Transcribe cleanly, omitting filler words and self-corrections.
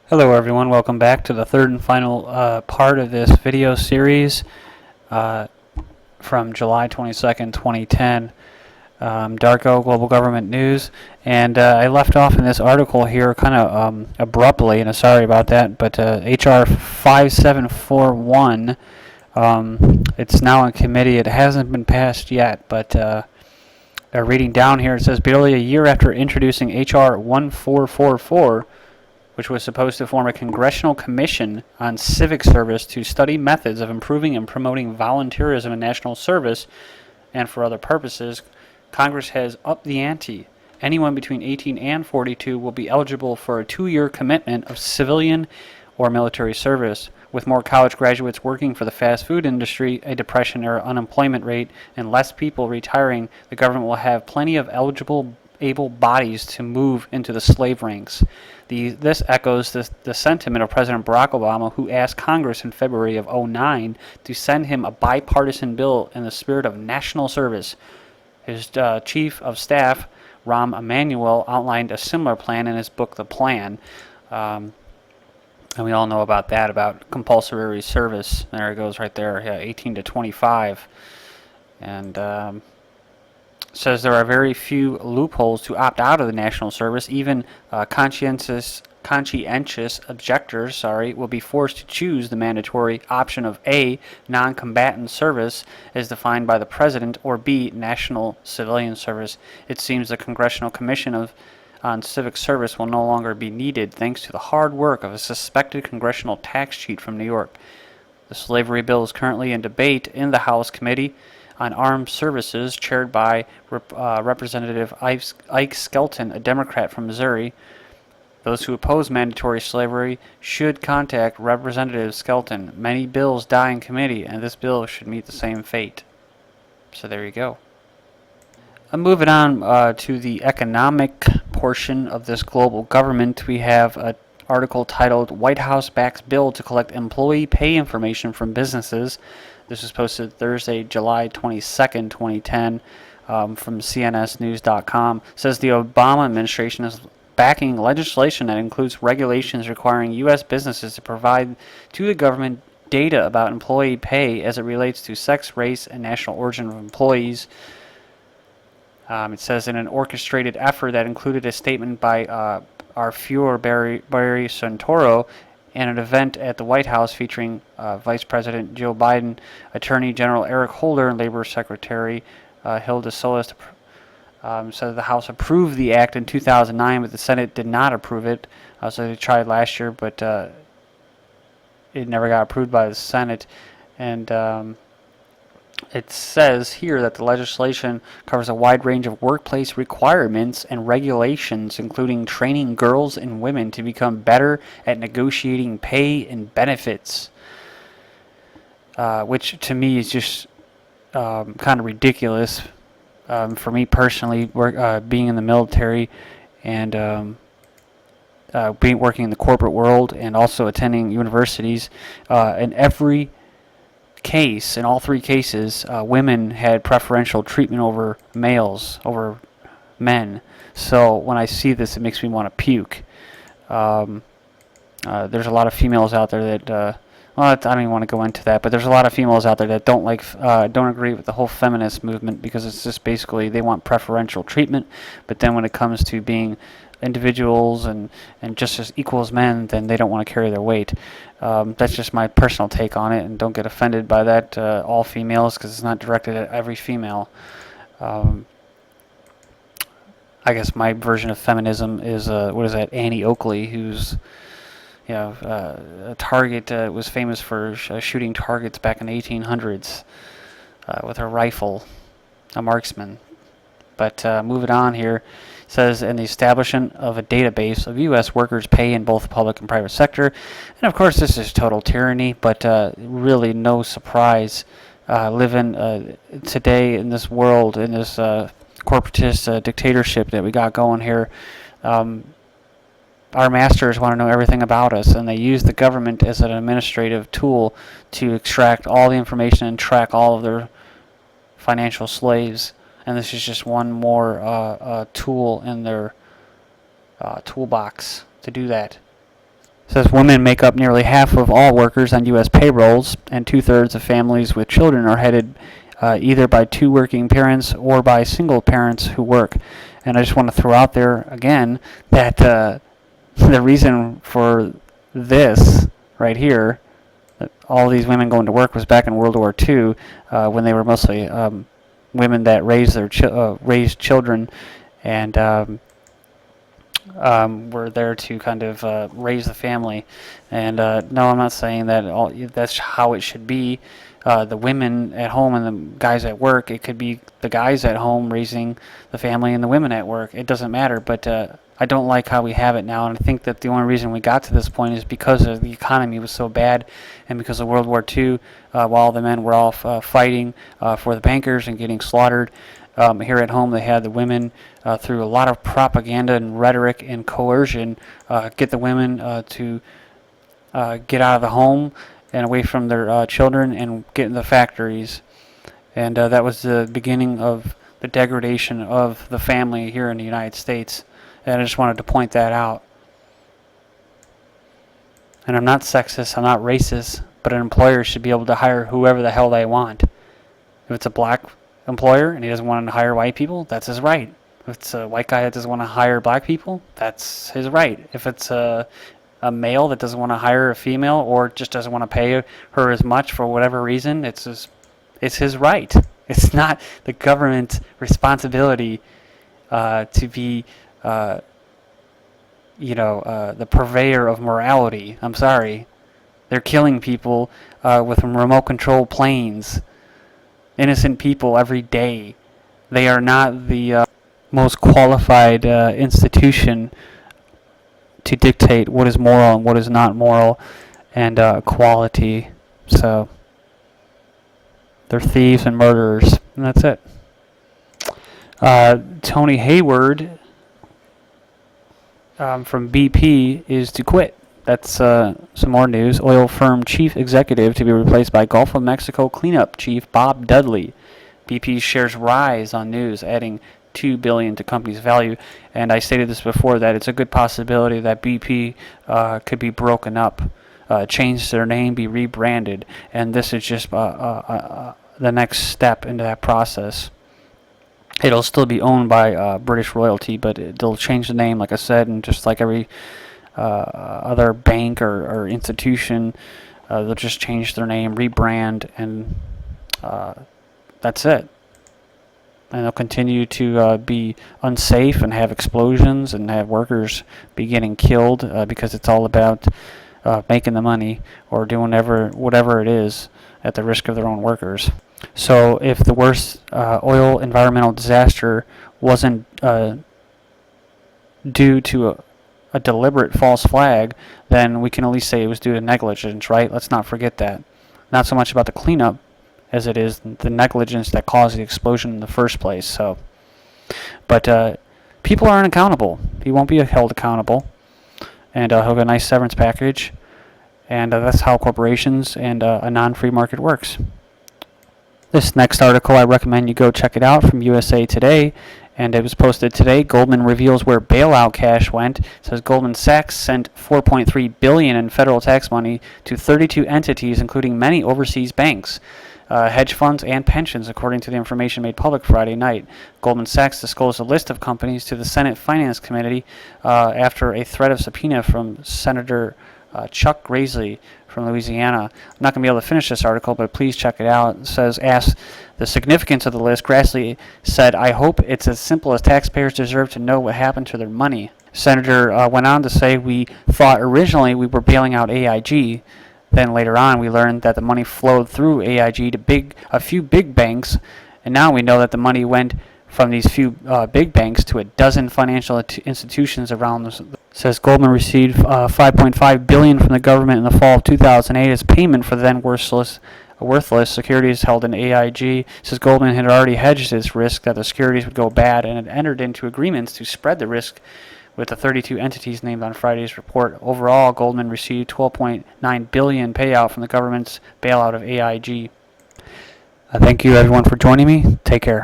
Hello everyone, welcome back to the third and final part of this video series uh, from July 22nd, 2010, Darko Global Government News. And I left off in this article here kind of abruptly, and I'm sorry about that, but HR 5741, it's now in committee. It hasn't been passed yet, but reading down here, it says barely a year after introducing HR 1444, which was supposed to form a congressional commission on civic service to study methods of improving and promoting volunteerism in national service and for other purposes, Congress has upped the ante. Anyone between 18 and 42 will be eligible for a 2-year commitment of civilian or military service. With more college graduates working for the fast food industry, a depression-era unemployment rate, and less people retiring, the government will have plenty of eligible able bodies to move into the slave ranks. This echoes the sentiment of President Barack Obama, who asked Congress in February of 2009 to send him a bipartisan bill in the spirit of national service. His chief of staff, Rahm Emanuel, outlined a similar plan in his book, The Plan. And we all know about that, about compulsory service. There it goes right there, 18 to 25. And says there are very few loopholes to opt out of the national service. Even conscientious objectors, will be forced to choose the mandatory option of A, non-combatant service as defined by the president, or B, national civilian service. It seems the Congressional Commission on Civic Service will no longer be needed thanks to the hard work of a suspected congressional tax cheat from New York. The slavery bill is currently in debate in the House Committee on Armed Services, chaired by Representative Ike Skelton, a Democrat from Missouri. Those who oppose mandatory slavery should contact Representative Skelton. Many bills die in committee, and this bill should meet the same fate. So there you go. Moving on to the economic portion of this global government, we have an article titled White House Backs Bill to Collect Employee Pay Information from Businesses. This was posted Thursday, July 22nd, 2010, from cnsnews.com. It says the Obama administration is backing legislation that includes regulations requiring U.S. businesses to provide to the government data about employee pay as it relates to sex, race, and national origin of employees. It says in an orchestrated effort that included a statement by Arfur Barry Santoro and an event at the White House featuring Vice President Joe Biden, Attorney General Eric Holder, and Labor Secretary Hilda Solis. So the House approved the act in 2009, but the Senate did not approve it. So they tried last year, but it never got approved by the Senate. And it says here that the legislation covers a wide range of workplace requirements and regulations, including training girls and women to become better at negotiating pay and benefits, which to me is just kind of ridiculous. For me personally, being in the military and working in the corporate world and also attending universities, in every case, in all three cases, women had preferential treatment over males, over men. So when I see this, it makes me want to puke. There's a lot of females out there that, I don't even want to go into that, but there's a lot of females out there that don't agree with the whole feminist movement, because it's just basically they want preferential treatment. But then when it comes to being individuals and just as equal as men, then they don't want to carry their weight. That's just my personal take on it, and don't get offended by that, all females, because it's not directed at every female. I guess my version of feminism is, Annie Oakley, who's a target, was famous for shooting targets back in the 1800s with her rifle, a marksman. But moving on here, it says in the establishment of a database of U.S. workers' pay in both the public and private sector. And of course, this is total tyranny, but really no surprise. Living today in this world, in this corporatist dictatorship that we got going here, our masters want to know everything about us, and they use the government as an administrative tool to extract all the information and track all of their financial slaves. And this is just one more tool in their toolbox to do that. It says women make up nearly half of all workers on U.S. payrolls, and 2/3 of families with children are headed either by two working parents or by single parents who work. And I just want to throw out there again that the reason for this right here, that all these women going to work, was back in World War II when they were mostly women that raised raised children and were there to kind of raise the family. And no, I'm not saying that that's how it should be. The women at home and the guys at work. It could be the guys at home raising the family and the women at work. It doesn't matter. But I don't like how we have it now, and I think that the only reason we got to this point is because of the economy was so bad, and because of World War II, while the men were all fighting for the bankers and getting slaughtered. Here at home, they had the women, through a lot of propaganda and rhetoric and coercion, get the women to get out of the home and away from their children and get in the factories. And that was the beginning of the degradation of the family here in the United States. And I just wanted to point that out. And I'm not sexist, I'm not racist, but an employer should be able to hire whoever the hell they want. If it's a black employer and he doesn't want to hire white people, that's his right. If it's a white guy that doesn't want to hire black people, that's his right. If it's a male that doesn't want to hire a female or just doesn't want to pay her as much for whatever reason, it's his right. It's not the government's responsibility to be the purveyor of morality. I'm sorry. They're killing people with remote control planes. Innocent people every day. They are not the most qualified institution to dictate what is moral and what is not moral and equality. So they're thieves and murderers, and that's it. Tony Hayward from BP is to quit. That's some more news. Oil firm chief executive to be replaced by Gulf of Mexico cleanup chief Bob Dudley. BP's shares rise on news, adding $2 billion to company's value. And I stated this before, that it's a good possibility that BP could be broken up, change their name, be rebranded. And this is just the next step into that process. It'll still be owned by British royalty, but they'll change the name, like I said, and just like every other bank or institution, they'll just change their name, rebrand, and that's it. And they'll continue to be unsafe and have explosions and have workers be getting killed because it's all about making the money or doing whatever it is at the risk of their own workers. So if the worst oil environmental disaster wasn't due to a deliberate false flag, then we can at least say it was due to negligence, right? Let's not forget that. Not so much about the cleanup as it is the negligence that caused the explosion in the first place. So, but people aren't accountable. He won't be held accountable, and he'll get a nice severance package, and that's how corporations and a non-free market works. This next article, I recommend you go check it out, from USA Today, and it was posted today. Goldman reveals where bailout cash went. It says Goldman Sachs sent $4.3 billion in federal tax money to 32 entities, including many overseas banks, hedge funds, and pensions, according to the information made public Friday night. Goldman Sachs disclosed a list of companies to the Senate Finance Committee after a threat of subpoena from Senator Chuck Grassley from Louisiana. I'm not going to be able to finish this article, but please check it out. It says, asked the significance of the list, Grassley said, "I hope it's as simple as taxpayers deserve to know what happened to their money." Senator went on to say, "We thought originally we were bailing out AIG. Then later on we learned that the money flowed through AIG to a few big banks, and now we know that the money went from these few big banks to a dozen financial institutions around the." Says Goldman received $5.5 billion from the government in the fall of 2008 as payment for the then worthless securities held in AIG. Says Goldman had already hedged its risk that the securities would go bad and had entered into agreements to spread the risk with the 32 entities named on Friday's report. Overall, Goldman received $12.9 billion payout from the government's bailout of AIG. Thank you everyone for joining me. Take care.